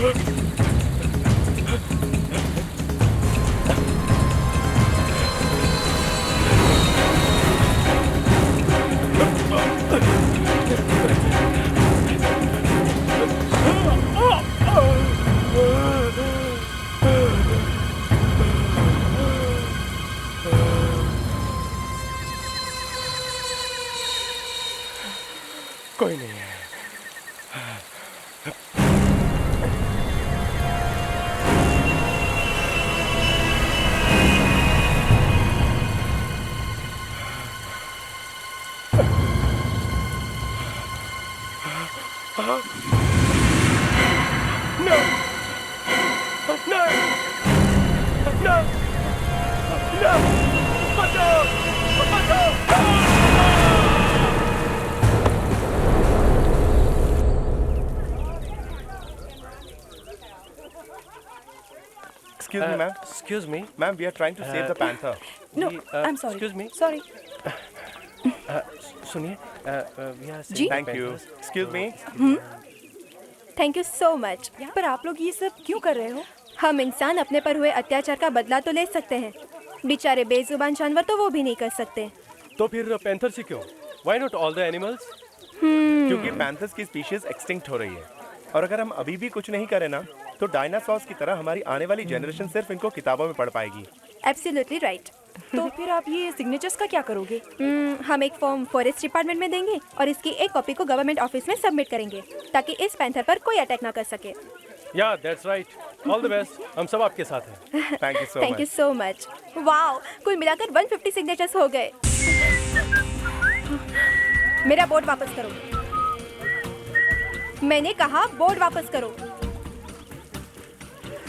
कोई नहीं है। Excuse me, ma'am. Excuse me. Ma'am, we are trying to save the panther. No, I'm sorry. Excuse me. Sorry. सुनिए, we are जी? Thank you. Excuse me. Thank you so much. पर आप लोग ये सब क्यों कर रहे हो? हम इंसान अपने पर हुए अत्याचार का बदला तो ले सकते हैं, बेचारे बेजुबान जानवर तो वो भी नहीं कर सकते। तो फिर पैंथर से क्यों? Why not all the animals? क्योंकि पैंथर्स की स्पीशीज एक्सटिंक्ट हो रही है और अगर हम अभी भी कुछ नहीं करें ना तो डायनासोर्स की तरह हमारी आने वाली जनरेशन सिर्फ इनको किताबों में पढ़ पाएगी। Absolutely right. तो फिर आप ये सिग्नेचर्स का क्या करोगे? हम एक फॉर्म फॉरेस्ट डिपार्टमेंट में देंगे और इसकी एक कॉपी को गवर्नमेंट ऑफिस में सबमिट करेंगे ताकि इस पैंथर पर कोई अटैक ना कर सके। Yeah, that's right. All the best. हम सब आपके साथ हैं। Thank you so much. Wow, कुल मिलाकर 150 सिग्नेचर्स हो गए। मेरा बोर्ड वापस करो। मैंने कहा बोर्ड वापस करो।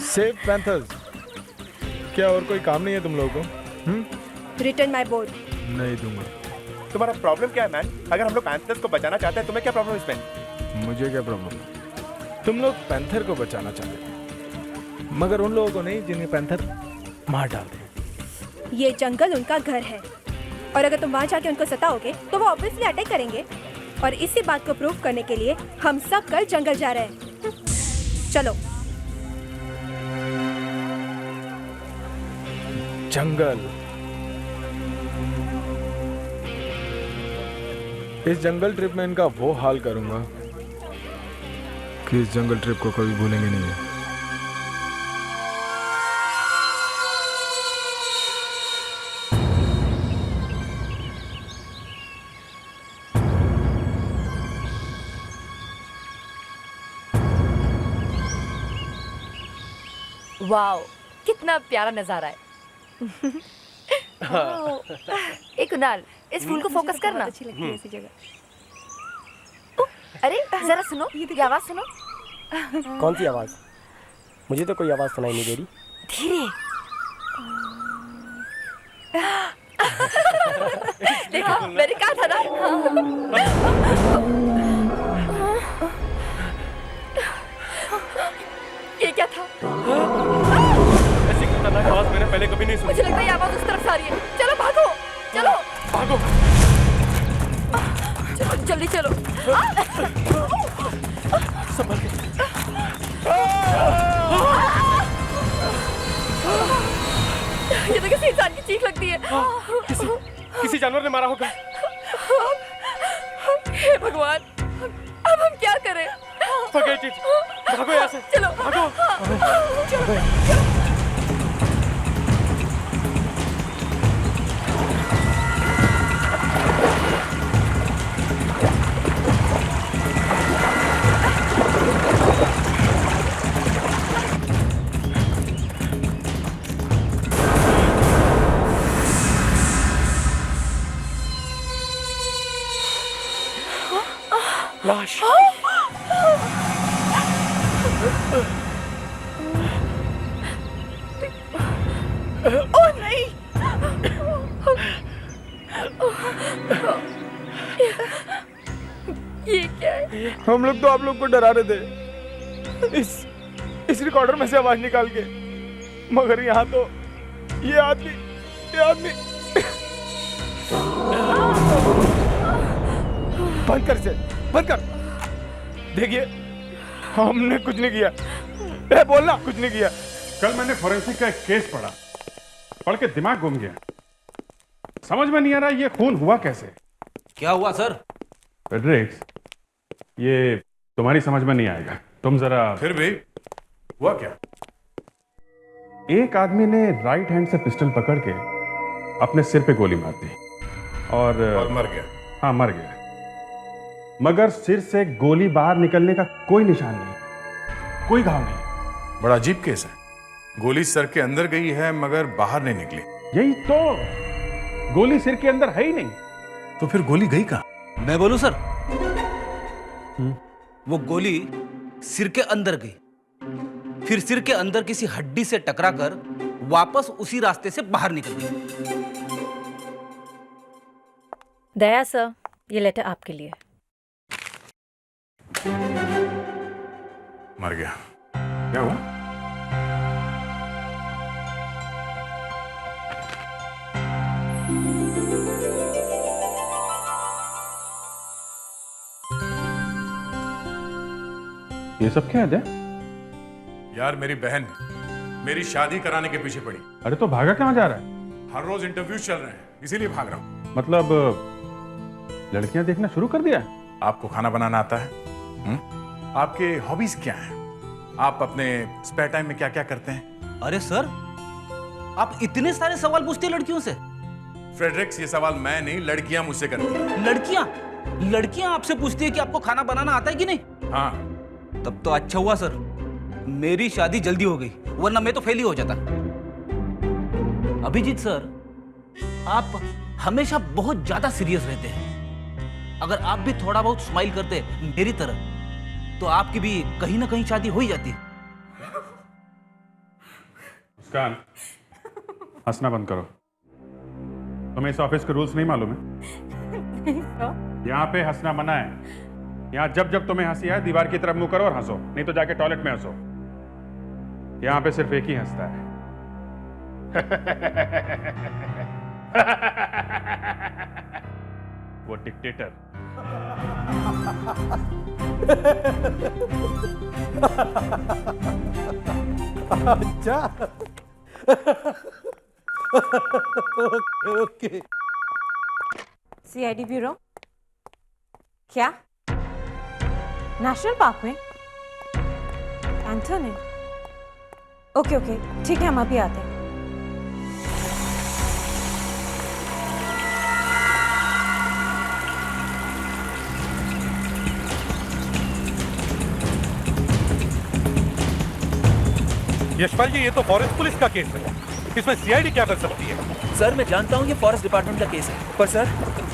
Save panthers. क्या और कोई काम नहीं है तुम लोगों को? Return my board. नहीं दूंगा। तुम्हारा प्रॉब्लम क्या है मैन? अगर हम लोग पैंथर्स को बचाना चाहते हैं तुम्हें क्या प्रॉब्लम इसमें? मुझे क्या प्रॉब्लम? तुम लोग पैंथर को बचाना चाहते हो मगर उन लोगों को नहीं जिन्हें पैंथर मार डालते हैं। ये जंगल उनका घर है और अगर तुम वहाँ जाके उनको सताओगे तो वो ऑब्वियसली अटैक करेंगे और इसी बात को प्रूव करने के लिए हम सब कल जंगल जा रहे हैं। चलो। जंगल। इस जंगल ट्रिप में इनका वो हाल करूंगा कि इस जंगल ट्रिप को कभी भूलेंगे नहीं। वाओ, कितना प्यारा नजारा है। एक कुणाल, इस फूल को फोकस करना। अच्छी लगती है ऐसी जगह। अरे जरा सुनो, ये आवाज सुनो। कौन सी आवाज? मुझे तो कोई आवाज सुनाई नहीं दे रही। धीरे। देखो, मैंने कहा था ना। ये क्या था? ऐसी खतरनाक आवाज मैंने पहले कभी नहीं सुनी। मुझे लगता है ये आवाज उस तरफ से आ रही है। चलो भागो, चलो भागो। चलो जल्दी चलो। संभल के। ये तो किसी इंसान की चीख लगती है। किसी जानवर ने मारा होगा। हे भगवान, अब हम क्या करें? Forget it. भागो यहाँ से। चलो भागो। लाश। ओह नहीं। ये क्या है? हम लोग तो आप लोग को डरा रहे थे इस रिकॉर्डर में से आवाज निकाल के, मगर यहाँ तो ये आदमी बंद कर इसे, बंद कर। देखिए, हमने कुछ नहीं किया। बोलना कुछ नहीं किया। कल मैंने फोरेंसिक का एक केस पढ़ के दिमाग घूम गया। समझ में नहीं आ रहा ये खून हुआ कैसे। क्या हुआ सर? फ्रेडरिक्स, ये तुम्हारी समझ में नहीं आएगा, तुम जरा। फिर भी हुआ क्या? एक आदमी ने राइट हैंड से पिस्टल पकड़ के अपने सिर पे गोली मार दी और मर गया। हाँ, मर गया, मगर सिर से गोली बाहर निकलने का कोई निशान नहीं, कोई घाव नहीं। बड़ा अजीब केस है। गोली सर के अंदर गई है मगर बाहर नहीं निकली। यही तो, गोली सिर के अंदर है ही नहीं। तो फिर गोली गई कहाँ? मैं बोलूं सर? वो गोली सिर के अंदर गई, फिर सिर के अंदर किसी हड्डी से टकराकर वापस उसी रास्ते से बाहर निकल गई। दया सर, ये लेटर आपके लिए। मर गया। क्या हुआ? ये सब क्या है? यार मेरी बहन मेरी शादी कराने के पीछे पड़ी। अरे तो भागा कहाँ जा रहा है? हर रोज इंटरव्यू चल रहे हैं, इसीलिए भाग रहा हूं। मतलब लड़कियां देखना शुरू कर दिया? आपको खाना बनाना आता है? आपके हॉबीज क्या हैं? आप अपने स्पेयर टाइम में क्या क्या करते हैं? अरे सर, आप इतने सारे सवाल पूछते हैं लड़कियों से। फ्रेडरिक्स, ये सवाल मैं नहीं, लड़कियां मुझसे करती हैं। लड़कियां आपसे पूछती है कि आपको खाना बनाना आता है कि नहीं? हाँ। तब तो अच्छा हुआ सर, मेरी शादी जल्दी हो गई, वरना मैं तो फेल ही हो जाता। अभिजीत सर, आप हमेशा बहुत ज्यादा सीरियस रहते हैं। अगर आप भी थोड़ा बहुत स्माइल करते मेरी तरह, तो आपकी भी कहीं ना कहीं शादी हो ही जाती। मुस्कान, हंसना बंद करो। तुम्हें इस ऑफिस के रूल्स नहीं मालूम है? यहाँ पे हंसना मना है। यहाँ जब जब तुम्हें हंसी आए दीवार की तरफ मुंह करो और हंसो, नहीं तो जाके टॉयलेट में हंसो। यहाँ पे सिर्फ एक ही हंसता है। वो डिक्टेटर। अच्छा। ओके। CID bureau. क्या? नेशनल पार्क में? एंथोनी? ओके ओके, ठीक है, हम अभी आते हैं। यशपाल जी, ये तो फॉरेस्ट पुलिस का केस है, इसमें सीआईडी क्या कर सकती है? सर, मैं जानता हूँ ये फॉरेस्ट डिपार्टमेंट का केस है, पर सर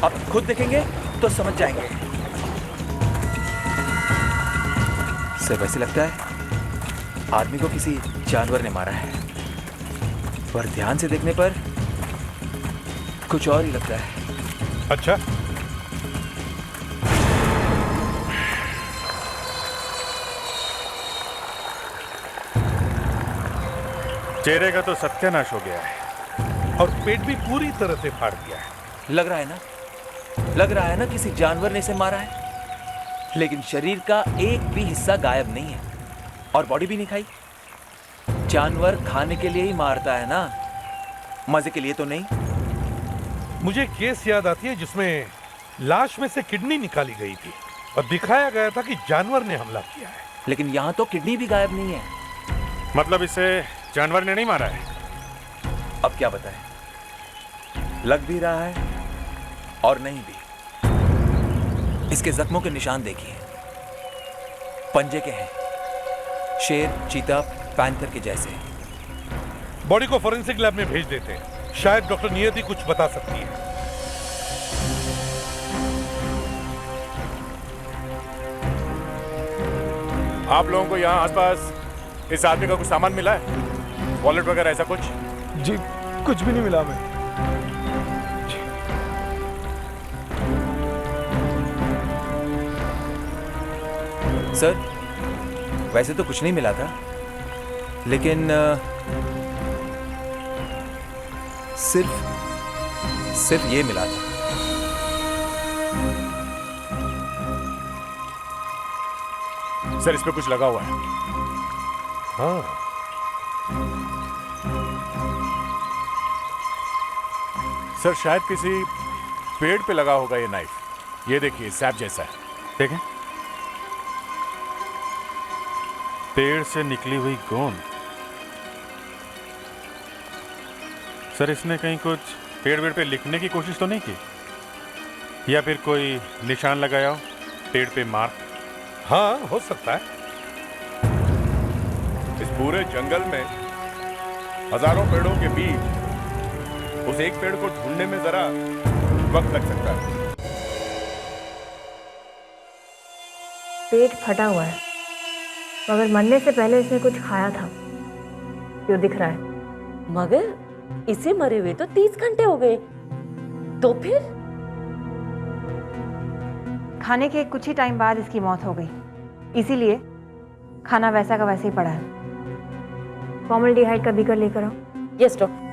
आप खुद देखेंगे तो समझ जाएंगे। सर, वैसे लगता है आदमी को किसी जानवर ने मारा है, पर ध्यान से देखने पर कुछ और ही लगता है। अच्छा, चेहरे का तो सत्यानाश हो गया है और पेट भी पूरी तरह से फाड़ दिया है। लग रहा है ना किसी जानवर ने इसे मारा है, लेकिन शरीर का एक भी हिस्सा गायब नहीं है और बॉडी भी नहीं खाई। जानवर खाने के लिए ही मारता है ना, मजे के लिए तो नहीं। मुझे केस याद आती है जिसमें लाश में से किडनी निकाली गई थी और दिखाया गया था कि जानवर ने हमला किया है, लेकिन यहाँ तो किडनी भी गायब नहीं है। मतलब इसे जानवर ने नहीं मारा है? अब क्या बताएं, लग भी रहा है और नहीं भी। इसके जख्मों के निशान देखिए, पंजे के हैं, शेर, चीता, पैंथर के जैसे। बॉडी को फोरेंसिक लैब में भेज देते हैं, शायद डॉक्टर नियति कुछ बता सकती है। आप लोगों को यहाँ आसपास इस आदमी का कुछ सामान मिला है? वॉलेट वगैरह ऐसा कुछ? जी कुछ भी नहीं मिला हमें। सर, वैसे तो कुछ नहीं मिला था, लेकिन सिर्फ ये मिला था। सर, इस पे कुछ लगा हुआ है। हाँ, सर शायद किसी पेड़ पे लगा होगा ये नाइफ। ये देखिए सैप जैसा है। देखें, पेड़ से निकली हुई गोंद। सर इसने कहीं कुछ पेड़ वेड़ पे लिखने की कोशिश तो नहीं की, या फिर कोई निशान लगाया हो पेड़ पे मार्क? हाँ, हो सकता है। इस पूरे जंगल में हजारों पेड़ों के बीच उस एक पेड़ को ढूंढने में जरा वक्त लग सकता है। पेट फटा हुआ है, मगर मरने से पहले इसने कुछ खाया था, जो दिख रहा है। मगर इसे मरे हुए तो 30 घंटे हो गए, तो फिर? खाने के कुछ ही टाइम बाद इसकी मौत हो गई, इसीलिए खाना वैसा का वैसे ही पड़ा है। फॉर्मल्डिहाइड का बीकर लेकर आओ। Yes doctor.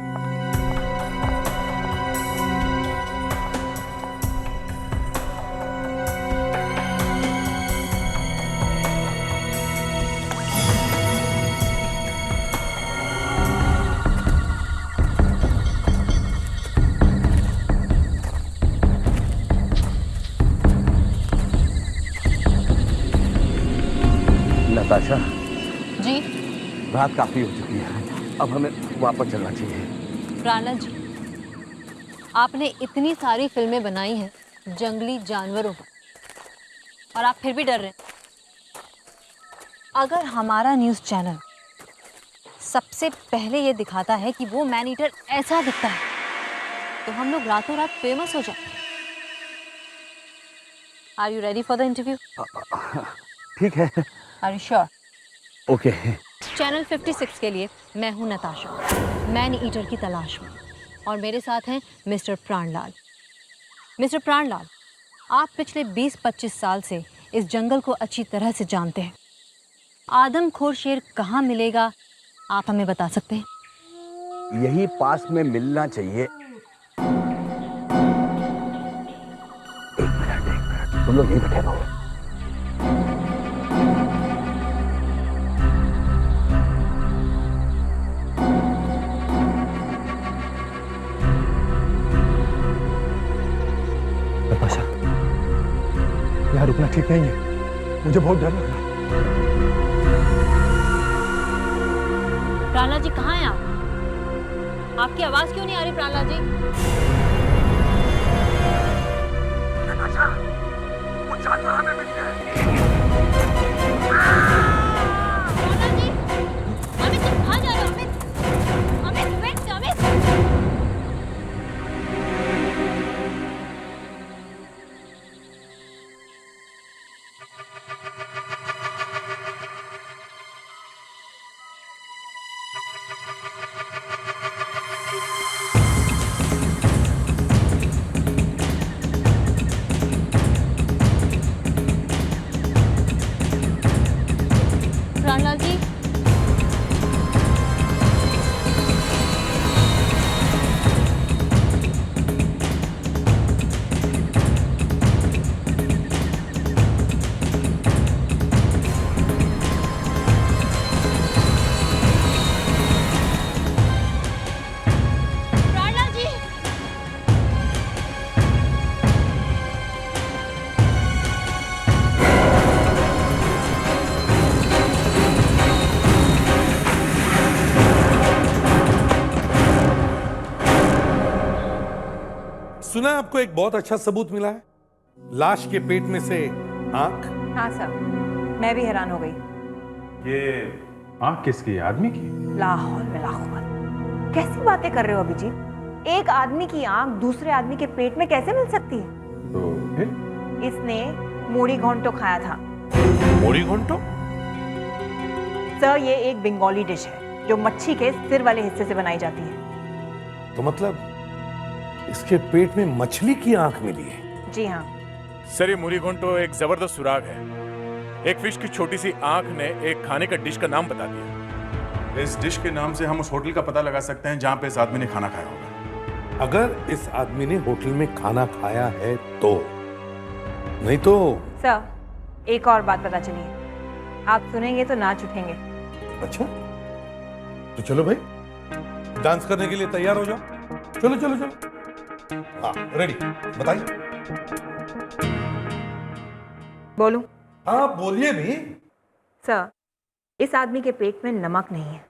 नताशा जी रात काफी हो चुकी है, अब हमें वापस चलना चाहिए। प्राणा जी, आपने इतनी सारी फिल्में बनाई हैं जंगली जानवरों पर, और आप फिर भी डर रहे हैं। अगर हमारा न्यूज़ चैनल सबसे पहले ये दिखाता है कि वो मैन ईटर ऐसा दिखता है, तो हम लोग रातों रात फेमस हो जाएंगे। Are you ready for the interview? ठीक है। Are you sure? Okay. Channel 56 के लिए मैं हूं नताशा, मैन ईटर की तलाश में, और मेरे साथ हैं मिस्टर प्राणलाल। मिस्टर प्राणलाल, आप पिछले 20-25 साल से इस जंगल को अच्छी तरह से जानते हैं। आदमखोर शेर कहाँ मिलेगा, आप हमें बता सकते हैं? यही पास में मिलना चाहिए। एक मिनट, तुम लोग यहीं बैठे रहो। यहाँ रुकना ठीक नहीं है, मुझे बहुत डर लग रहा है। प्राणलाल जी कहाँ हैं आप? आपकी आवाज क्यों नहीं आ रही प्राणलाल जी? नताशा, वो जानवर हमें मिल गया है। प्राणलाल जी, अमित तुम कहाँ जा रहे हो? अमित, वेट, अमित। प्राणलाल जी, प्राणलाल जी, सुना आपको एक बहुत अच्छा सबूत मिला है, लाश के पेट में से आंख। हाँ सर, मैं भी हैरान हो गई। ये आंख किसकी है? आदमी की? लाहौल में लाहौल, कैसी बातें कर रहे हो अभिजीत? एक आदमी की आंख दूसरे आदमी के पेट में कैसे मिल सकती है? तो फिर? इसने मूढ़ी घोंटो खाया था। मोरी घोंटो? सर, ये एक बंगाली डिश है जो मच्छी के सिर वाले हिस्से से बनाई जाती है। तो मतलब इसके पेट में मछली की आंख मिली है? जी हाँ सर, ये मुरी घोंटो एक जबरदस्त सुराग है। एक फिश की छोटी सी आंख ने एक खाने का डिश का नाम बता दिया। इस डिश के नाम से हम उस होटल का पता लगा सकते हैं जहां पे इस आदमी ने खाना खाया होगा। अगर इस आदमी ने होटल में खाना खाया है तो, नहीं तो। सर, एक और बात पता चली है, आप सुनेंगे तो नाच उठेंगे। अच्छा, तो चलो भाई, डांस करने के लिए तैयार हो जाओ। चलो चलो चलो। हाँ, रेडी, बताइए। बोलूं? हाँ बोलिए भी। सर, इस आदमी के पेट में नमक नहीं है।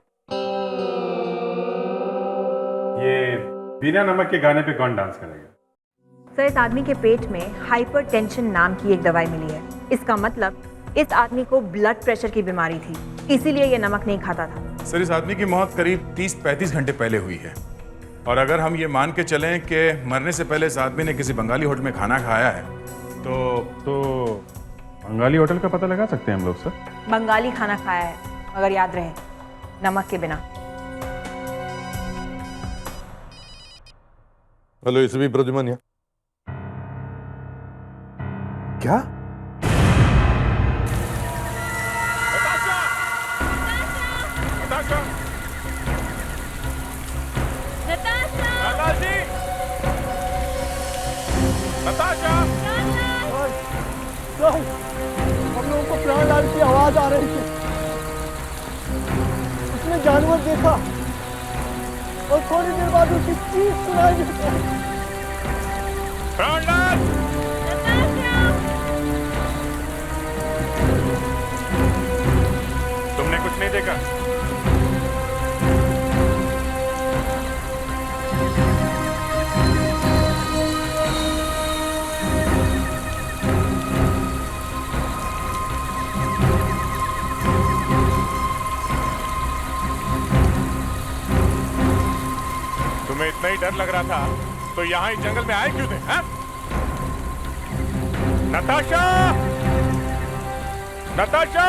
ये बिना नमक के गाने पे कौन डांस करेगा? सर, इस आदमी के पेट में हाइपरटेंशन नाम की एक दवाई मिली है। इसका मतलब इस आदमी को ब्लड प्रेशर की बीमारी थी, इसीलिए ये नमक नहीं खाता था। सर, इस आदमी की मौत करीब 30-35 घंटे पहले हुई है। और अगर हम ये मान के चलें कि मरने से पहले इस आदमी ने किसी बंगाली होटल में खाना खाया है तो बंगाली होटल का पता लगा सकते हैं हम लोग सर? बंगाली खाना खाया है, मगर याद रहे, नमक के बिना। हेलो, इसे भी प्रद्युमन यहाँ। क्या? हम लोगों को प्राणलाल की आवाज आ रही थी। उसने जानवर देखा और थोड़ी देर बाद उसकी चीख सुनाई दी। प्राणलाल! तुमने कुछ नहीं देखा? तुम्हें इतना ही डर लग रहा था तो यहाँ ही जंगल में आए क्यों थे? हैं? नताशा! नताशा!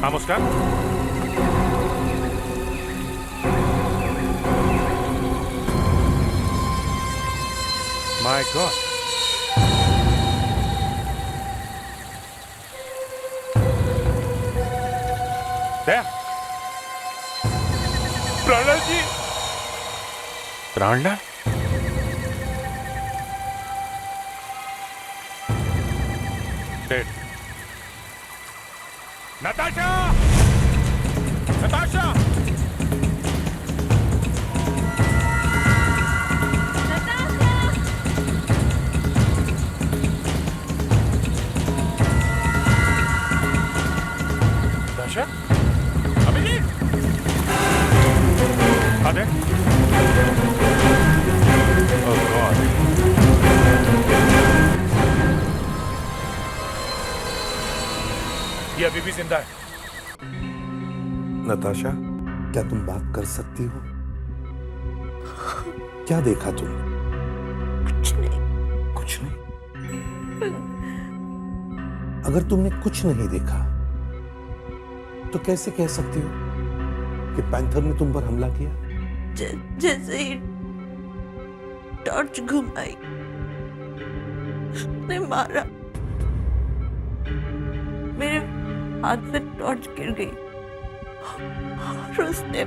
हाँ मुस्कान? My God. There. Pranlal ji. Pranlal? Dead. Natasha! Natasha! Abhijit! आदे? Oh God. ये अभी भी जिंदा है। नताशा, क्या तुम बात कर सकती हो? क्या देखा तुमने? कुछ नहीं। कुछ नहीं? अगर तुमने कुछ नहीं देखा तो कैसे कह सकती हो कि पैंथर ने तुम पर हमला किया? जैसे ही टॉर्च घुमाई उसने मारा, मेरे हाथ से टॉर्च गिर गई और उसने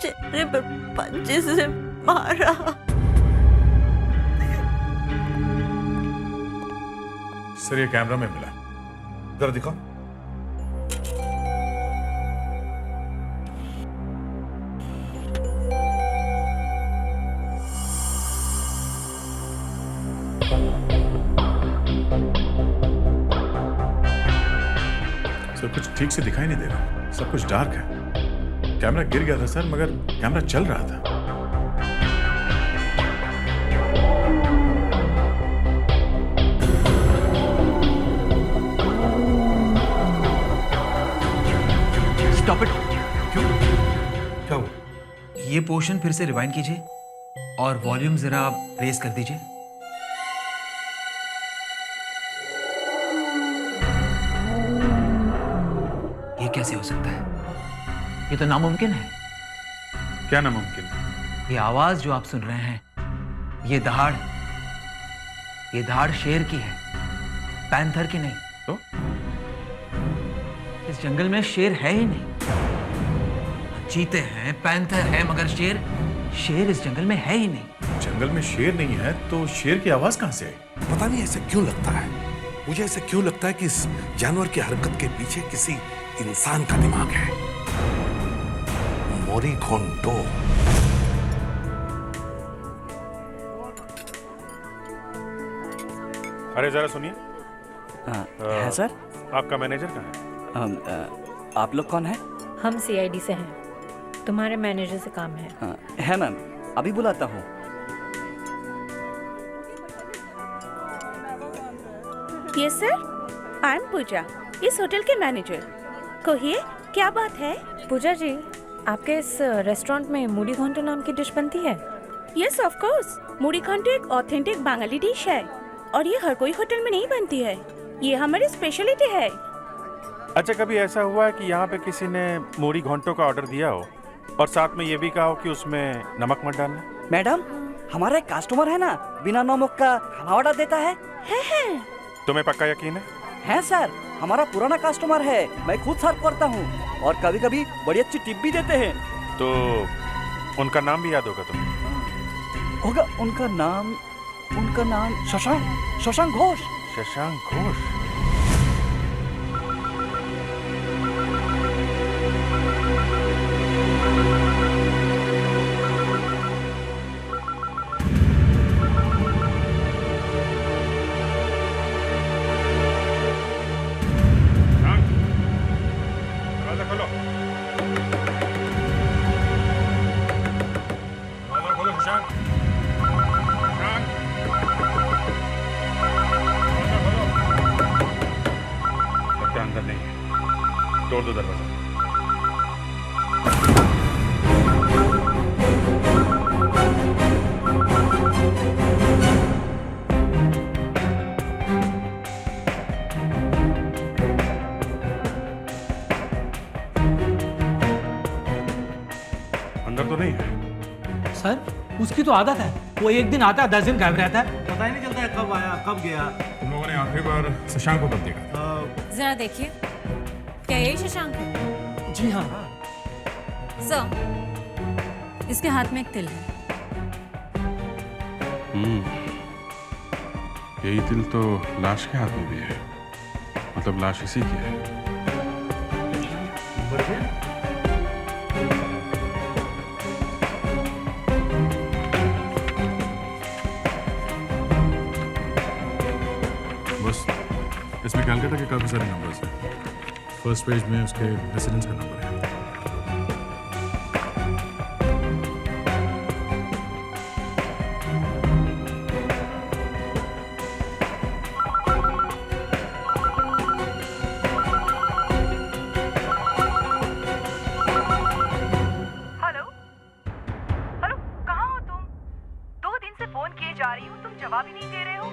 चेहरे पर पंजे से मारा। सर, ये कैमरा में मिला। जरा दिखाओ। सर, कुछ ठीक से दिखाई नहीं दे रहा, सब कुछ डार्क है। कैमरा गिर गया था सर, मगर कैमरा चल रहा था। Stop it. क्यों? क्या हुआ? ये पोर्शन फिर से रिवाइंड कीजिए और वॉल्यूम जरा आप रेज कर दीजिए। ये कैसे हो सकता है? ये तो नामुमकिन है। क्या नामुमकिन? ये आवाज जो आप सुन रहे हैं, ये दहाड़ शेर की है, पैंथर की नहीं। तो इस जंगल में शेर है ही नहीं। चीते हैं, पैंथर है, मगर शेर इस जंगल में है ही नहीं। जंगल में शेर नहीं है तो शेर की आवाज कहां से आई? पता नहीं ऐसा क्यों लगता है, मुझे ऐसा क्यों लगता है कि इस जानवर की हरकत के पीछे किसी इंसान का दिमाग है। मोरीघोंटो। अरे जरा सुनिए। है सर। आपका मैनेजर कहाँ है? आप लोग कौन है? हम सीआईडी से हैं। तुम्हारे मैनेजर से काम है। है मैम, अभी बुलाता हूँ। यस सर, आई एम पूजा, इस होटल के मैनेजर। कहिए क्या बात है? पूजा जी, आपके इस रेस्टोरेंट में मूढ़ी घोंटो नाम की डिश बनती है? यस ऑफ कोर्स, मूढ़ी घोंटो एक ऑथेंटिक बंगाली डिश है और ये हर कोई होटल में नहीं बनती है। ये हमारी स्पेशलिटी है। अच्छा, कभी ऐसा हुआ है कि यहाँ पे किसी ने मूढ़ी घोंटो का ऑर्डर दिया हो और साथ में ये भी कहा हो कि उसमें नमक मत डालना? मैडम, हमारा एक कस्टमर है ना, बिना नमक का खाना ऑर्डर देता है। तुम्हें पक्का यकीन है? है सर, हमारा पुराना कस्टमर है, मैं खुद सर्व करता हूँ और कभी कभी बड़ी अच्छी टिप भी देते हैं। तो उनका नाम भी याद होगा तुम्हें? होगा। उनका नाम शशांक घोष। शशांक घोष। तोड़ दो दरवाजा। अंदर तो नहीं है? सर, उसकी तो आदत है, वो एक दिन आता है 10 दिन गायब रहता है, पता ही नहीं चलता है कब आया कब गया। तुम लोगों ने आखिरी बार शशांक को कब देखा? जरा देखिए, क्या यही शशांक है? जी हाँ। सर, इसके हाथ में एक तिल है। यही तिल तो लाश के हाथ में भी है, मतलब लाश इसी की है। बस इसमें कलकत्ता के काफी सारे नंबर्स हैं। फर्स्ट पेज में उसके रेसिडेंस का नंबर है। हेलो हेलो, कहाँ हो तुम? 2 दिन से फोन किए जा रही हूँ, तुम जवाब ही नहीं दे रहे हो।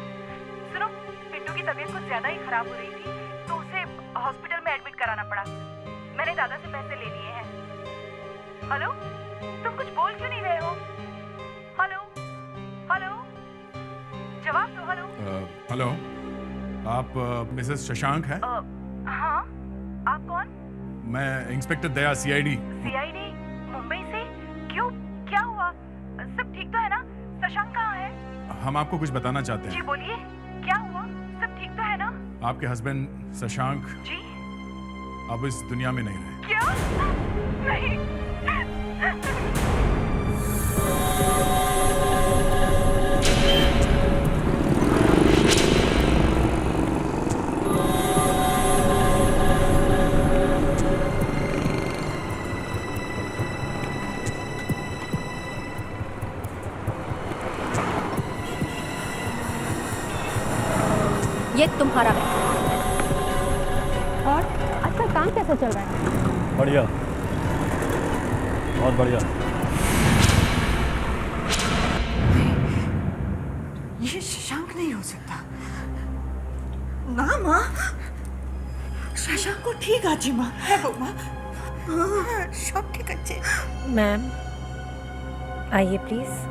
सुनो, पिंटू की तबीयत कुछ ज्यादा ही खराब हो रही थी तो उसे हॉस्पिटल में एडमिट कराना पड़ा। मैंने दादा से पैसे ले लिए हैं। हेलो, तुम कुछ बोल क्यों नहीं रहे हो? हेलो हेलो, जवाब दो। हेलो हेलो, आप मिसेस शशांक हैं? हाँ, आप कौन? मैं इंस्पेक्टर दया, सीआईडी। सीआईडी मुंबई से? क्यों, क्या हुआ? सब ठीक तो है ना? शशांक कहाँ है? हम आपको कुछ बताना चाहते जी हैं। बोलिए, क्या हुआ? सब ठीक तो है ना? आपके हस्बैंड शशांक जी अब इस दुनिया में नहीं रहे। क्या? नहीं। ये तुम्हारा है। और आजकल काम कैसा चल रहा है? बढ़िया, बहुत बढ़िया। ये शशांक नहीं हो सकता ना माँ। शशांक को ठीक आजी माँ है वो माँ। सब ठीक अच्छे। मैम, आइए प्लीज।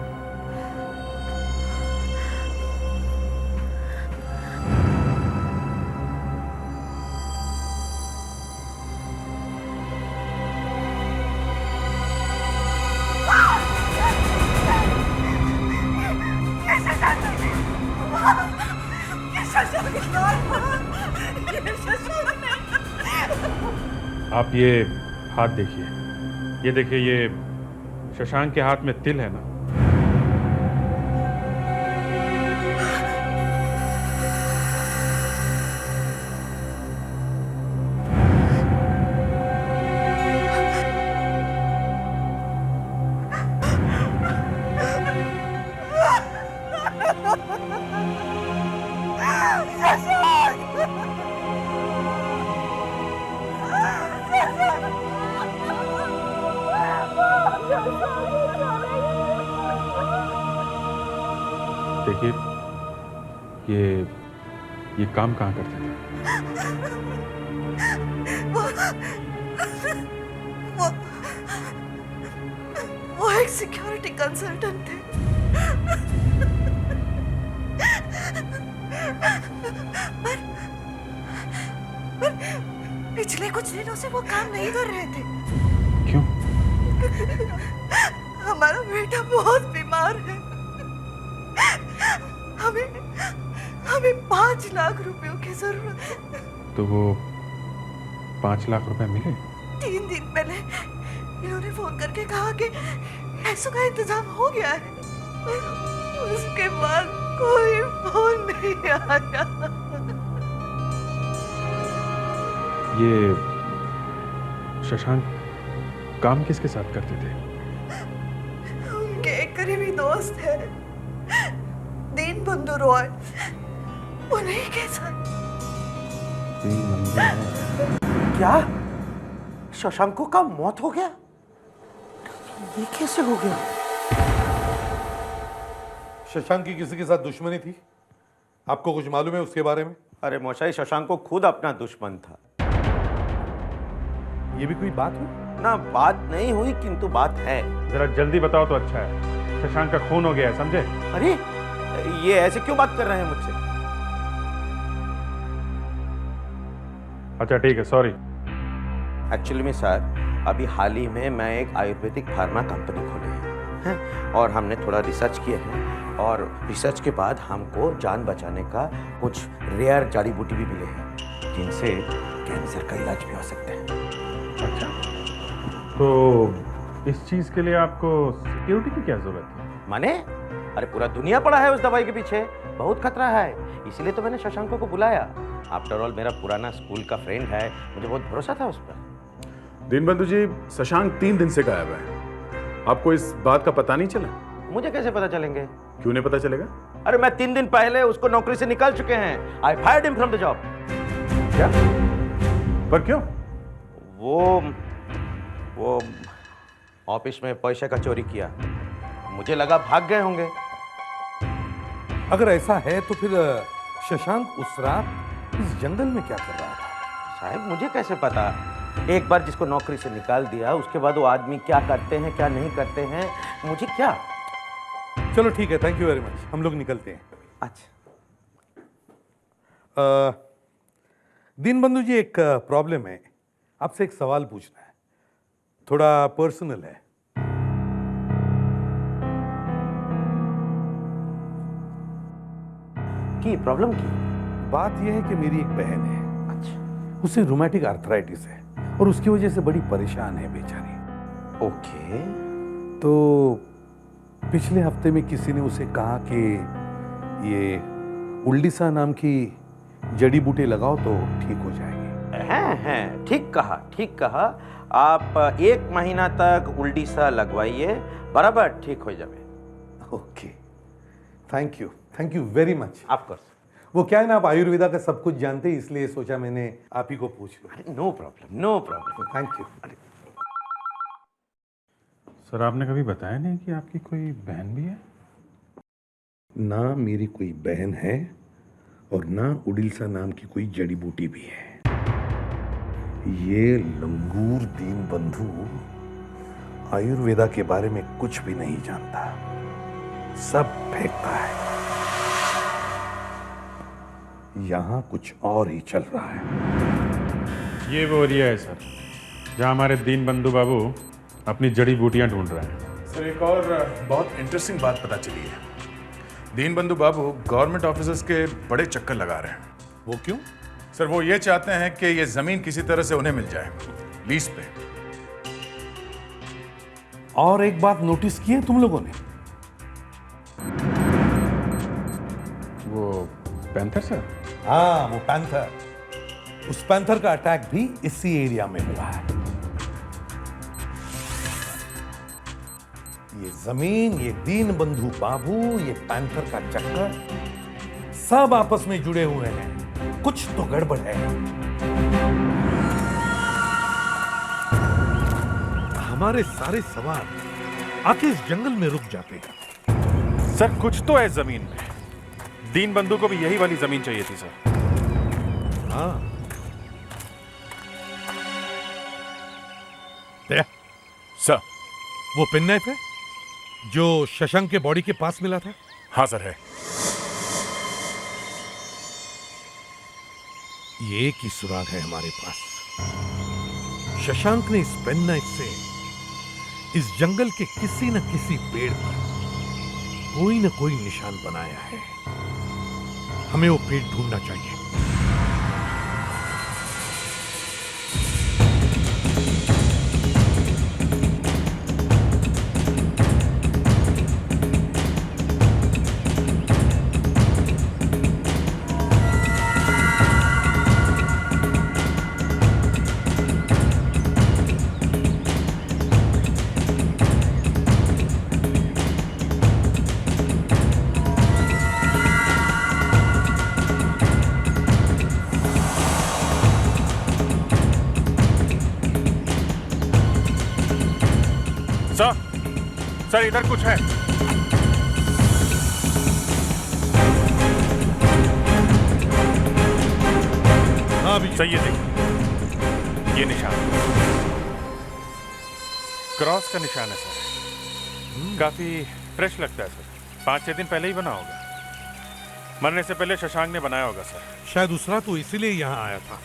आप ये हाथ देखिए, ये देखिए, ये शशांक के हाथ में तिल है ना? देखिए, ये काम कहाँ करते थे? वो एक सिक्योरिटी कंसल्टेंट थे। पर पिछले कुछ दिनों से वो काम नहीं कर रहे थे। क्यों? हमारा बेटा बहुत बीमार है। हमें 5 लाख रुपयों की जरूरत है। तो वो 5 लाख रुपए मिले? 3 दिन पहले इन्होंने फोन करके कहा कि पैसों का इंतजाम हो गया है। उसके बाद कोई फोन नहीं आया। ये शशांक काम किसके साथ करते थे? उनके एक करीबी दोस्त है, दीनबंधु रॉय, उन्हीं के साथ। क्या शशांक का मौत हो गया? ये कैसे हो गया? शशांक की किसी के साथ दुश्मनी थी? आपको कुछ मालूम है उसके बारे में? अरे मौशाई, शशांक को खुद अपना दुश्मन था। ये भी कोई बात हुई? ना, बात नहीं हुई किंतु बात है। जरा जल्दी बताओ तो अच्छा है। शशांक का खून हो गया है, समझे? अरे ये ऐसे क्यों बात कर रहे हैं मुझसे? अच्छा ठीक है, सॉरी। एक्चुअली में सर, अभी हाल ही में मैं एक आयुर्वेदिक फार्मा कंपनी खोले हैं और हमने थोड़ा रिसर्च किए हैं और रिसर्च के बाद हमको जान बचाने का कुछ रेयर जड़ी बूटी भी मिले हैं जिनसे कैंसर का इलाज भी हो सकता है। अच्छा, तो इस चीज के लिए आपको सिक्योरिटी की क्या जरूरत है? माने? अरे पूरा दुनिया पड़ा है उस दवाई के पीछे, बहुत खतरा है, इसीलिए तो मैंने शशांक को बुलाया। आफ्टर ऑल मेरा पुराना स्कूल का फ्रेंड है, मुझे बहुत भरोसा था उस पर। दीनबंधु जी, शशांक 3 दिन से गायब है। आपको इस बात का पता नहीं चला? मुझे कैसे पता चलेंगे? क्यों नहीं पता चलेगा? अरे मैं 3 दिन पहले उसको नौकरी से निकाल चुके हैं। I fired him from the job. क्या? पर क्यों? वो ऑफिस में पैसे का चोरी किया, मुझे लगा भाग गए होंगे। अगर ऐसा है तो फिर शशांक उस रात इस जंगल में क्या कर रहा था? साहब मुझे कैसे पता? एक बार जिसको नौकरी से निकाल दिया उसके बाद वो आदमी क्या करते हैं क्या नहीं करते हैं मुझे क्या। चलो ठीक है, थैंक यू वेरी मच, हम लोग निकलते हैं। अच्छा दीनबंधु जी, एक प्रॉब्लम है, आपसे एक सवाल पूछना है, थोड़ा पर्सनल है। की प्रॉब्लम की बात यह है कि मेरी एक बहन है। अच्छा। उसे रूमेटिक आर्थराइटिस है और उसकी वजह से बड़ी परेशान है बेचारी। ओके। तो पिछले हफ्ते में किसी ने उसे कहा कि ये उल्डीसा नाम की जड़ी बूटी लगाओ तो ठीक हो जाएगी। हैं, ठीक कहा। आप 1 महीना तक उल्डीसा लगवाइए, बराबर ठीक हो जाए। Okay, thank you very much. Of course. वो क्या है ना, आप आयुर्वेदा का सब कुछ जानते हैं, इसलिए सोचा मैंने आप ही को पूछ लूं। No problem. Thank you. Sir, आपने कभी बताया नहीं कि आपकी कोई बहन भी है? ना मेरी कोई बहन है और ना उड़ीसा नाम की कोई जड़ी बूटी भी है। ये लंगूर दीनबंधु आयुर्वेदा के बारे में कुछ भी नहीं जानता, सब फेंकता है। यहां कुछ और ही चल रहा है। ये वो एरिया है सर, जहां हमारे दीनबंधु बाबू अपनी जड़ी बूटियां ढूंढ रहे हैं। सर, एक और बहुत इंटरेस्टिंग बात पता चली है। दीनबंधु बाबू गवर्नमेंट ऑफिसर्स के बड़े चक्कर लगा रहे हैं। वो क्यों? सर, वो ये चाहते हैं कि ये जमीन किसी तरह से उन्हें मिल जाए। 20 पे। और एक बात नोटिस की है तुम लोगों ने? वो पैंथर सर? हाँ, वो पैंथर। उस पैंथर का अटैक भी इसी एरिया में हुआ है। ये जमीन, ये दीनबंधु बाबू, ये पैंथर का चक्कर सब आपस में जुड़े हुए हैं। कुछ तो गड़बड़ है। हमारे सारे सवार आके इस जंगल में रुक जाते हैं। सर कुछ तो है जमीन में। दीन बंधु को भी यही वाली जमीन चाहिए थी सर। हाँ, सर वो पेन नाइफ है जो शशांक के बॉडी के पास मिला था? हाँ सर, है। ये एक ही सुराग है हमारे पास। शशांक ने इस पेन नाइफ से इस जंगल के किसी न किसी पेड़ पर कोई न कोई निशान बनाया है। हमें वो पेड़ ढूंढना चाहिए। सर इधर कुछ है। हाँ भी सही है, देखिए ये निशान क्रॉस का निशान है सर। काफी फ्रेश लगता है सर। 5-6 दिन पहले ही बना होगा। मरने से पहले शशांक ने बनाया होगा सर। शायद दूसरा तो इसीलिए यहाँ आया था।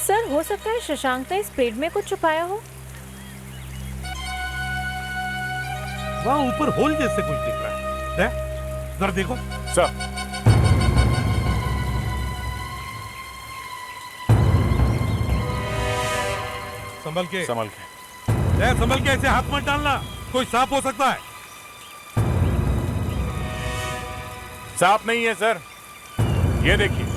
सर हो सकता है शशांक ने इस पेड़ में कुछ छुपाया हो। वहाँ ऊपर होल जैसे कुछ दिख रहा है। जरा देखो सर। संभल के, संभल के, संभल के। ऐसे हाथ मत डालना, कोई सांप हो सकता है। सांप नहीं है सर, ये देखिए।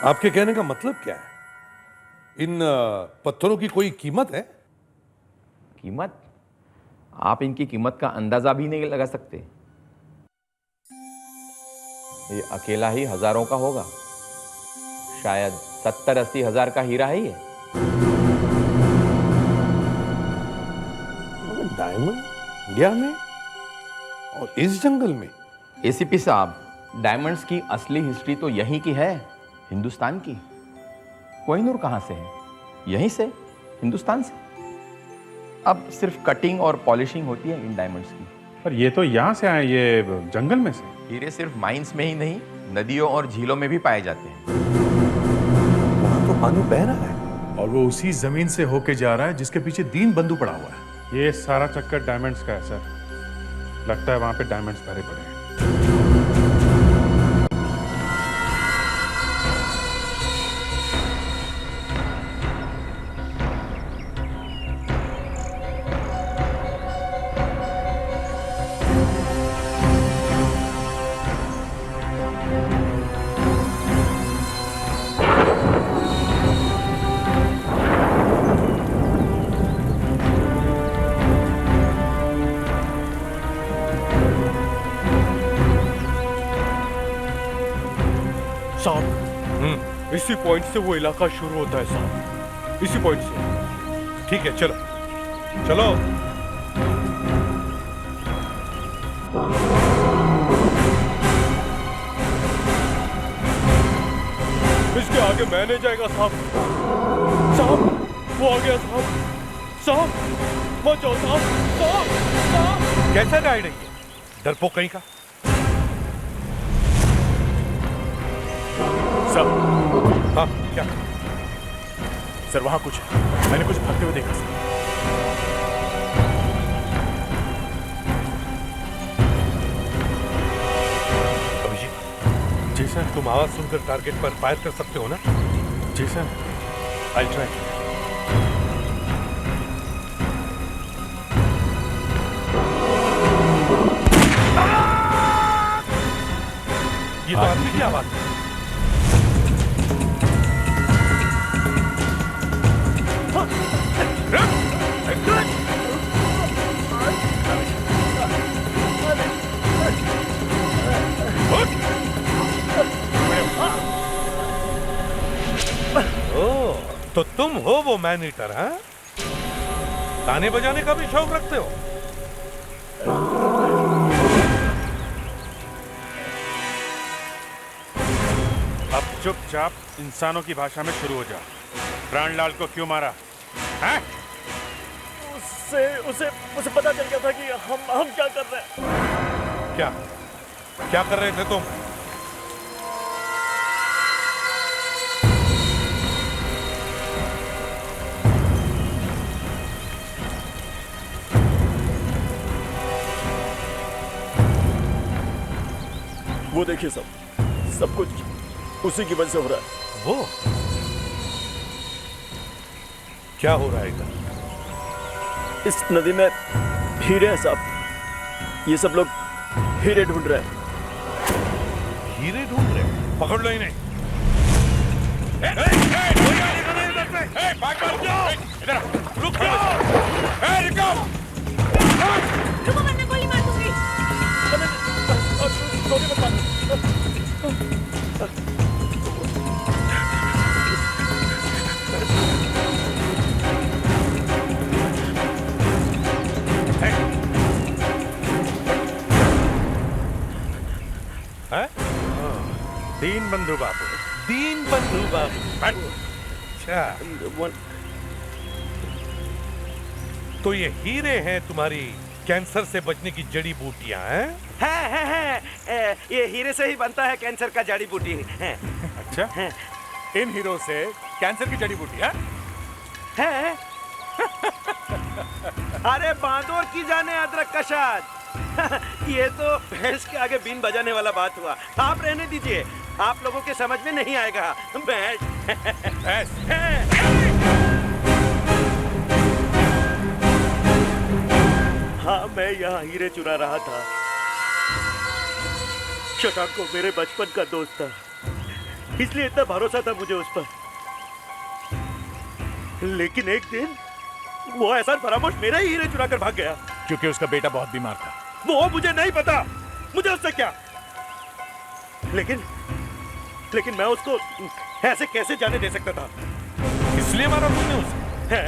आपके कहने का मतलब क्या है? इन पत्थरों की कोई कीमत है? कीमत? आप इनकी कीमत का अंदाजा भी नहीं लगा सकते। ये अकेला ही हजारों का होगा। शायद 70-80 हजार का हीरा है ये। डायमंड इंडिया में और इस जंगल में? एसीपी साहब, डायमंड्स की असली हिस्ट्री तो यहीं की है, हिंदुस्तान की। कोहिनूर कहां से है? यहीं से, हिंदुस्तान से। अब सिर्फ कटिंग और पॉलिशिंग होती है इन डायमंड्स की। पर ये तो यहां से आए, ये जंगल में से। हीरे सिर्फ माइंस में ही नहीं, नदियों और झीलों में भी पाए जाते हैं। वहां तो पानी बह रहा है और वो उसी जमीन से होके जा रहा है जिसके पीछे दीन बंधु पड़ा हुआ है। ये सारा चक्कर डायमंड्स का है सर। लगता है वहां पे डायमंड्स भरे पड़े हैं। साहब, इसी पॉइंट से वो इलाका शुरू होता है साहब, इसी पॉइंट से। ठीक है, चलो चलो। इसके आगे मैं नहीं जाएगा साहब। साहब, वो आ गया साहब। साहब, बचाओ साहब। साहब, साहब। कैसा गाइड है ये? डरपोक कहीं का। सब। हाँ, क्या? सर वहां कुछ है, मैंने कुछ भागते हुए देखा सर। जी सर। तुम आवाज सुनकर टारगेट पर फायर कर सकते हो ना? जी सर, आई ट्राई। ये तो आदमी की आवाज है। तो तुम हो वो मैन ईटर, हाँ? गाने बजाने का भी शौक रखते हो? अब चुपचाप इंसानों की भाषा में शुरू हो जा। प्राणलाल को क्यों मारा? हैं? उसे पता चल गया था कि हम क्या कर रहे हैं। क्या कर रहे थे तुम? वो देखिए सब कुछ उसी की वजह से हो रहा है। वो क्या हो रहा है इधर? इस नदी में हीरे हैं साहब। ये सब लोग हीरे ढूंढ रहे हैं। हीरे ढूंढ रहे हैं? पकड़ लो इन्हें। रुक जाओ। रुको वरना गोली मार दूंगी। दीन बंधु बाबू। दीन बंधु बाबू। अच्छा, तो ये हीरे हैं तुम्हारी कैंसर से बचने की जड़ी बूटियां हैं? है। ये हीरे से ही बनता है कैंसर का जड़ी बूटी है। अच्छा, इन हीरो से कैंसर की जड़ी बूटी है? अरे बांदोर की जाने अदरक का शाद। ये तो भैंस के आगे बीन बजाने वाला बात हुआ। आप रहने दीजिए, आप लोगों के समझ में नहीं आएगा। बैठ। हाँ, मैं यहाँ हीरे चुरा रहा था। शशांक को मेरे बचपन का दोस्त था, इसलिए इतना भरोसा था मुझे उस पर। लेकिन एक दिन वो एहसान फरामोश मेरा ही हीरे चुरा कर भाग गया। क्योंकि उसका बेटा बहुत बीमार था। वो मुझे नहीं पता, मुझे उससे क्या। लेकिन मैं उसको ऐसे कैसे जाने दे सकता था? इसलिए मारा तुमने उसे?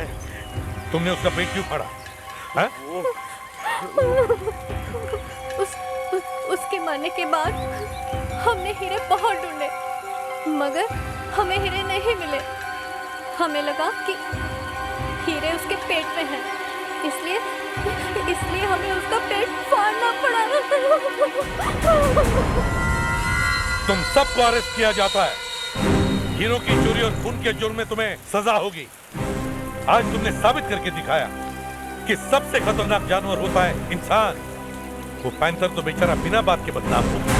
तुमने उसका पेट क्यों फाड़ा? उसके मरने के बाद हमने हीरे बहुत ढूंढे, मगर हमें हीरे नहीं मिले। हमें लगा कि हीरे उसके पेट में हैं, इसलिए हमें उसका पेट फाड़ना पड़ा। तुम सबको अरेस्ट किया जाता है। हीरो की चोरी और खून के जुर्म में तुम्हें सजा होगी। आज तुमने साबित करके दिखाया कि सबसे खतरनाक जानवर होता है इंसान। वो पैंथर तो बेचारा बिना बात के बदनाम हो गया।